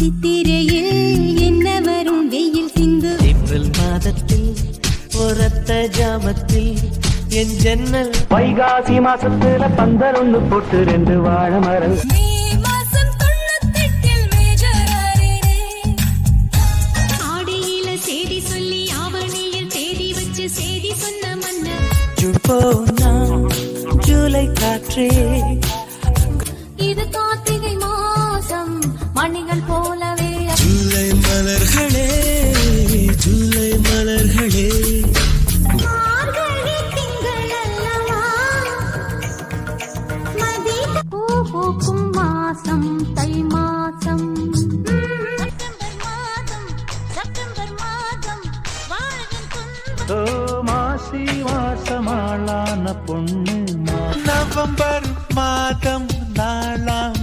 சித்திரையில் என்ன வரும் வெயில் சிந்து ஏப்ரல் மாதத்தில் ஒரத்த ஜாமத்தில் என் ஜன்னல் வைகாசி மாசத்துல பந்தல் ஒண்ணு போட்டு 2 வாழை மரம் ஜூலை காற்றே இது கார்த்திகை மாசம் மணிகள் போலவே ஜூலை மலர்களே ஜூலை மலர்களே பூக்கும் மாசம் தை மாசம் மாசி மாசமாளான பொண்ணு நவம்பர் மாதம் நாளாம்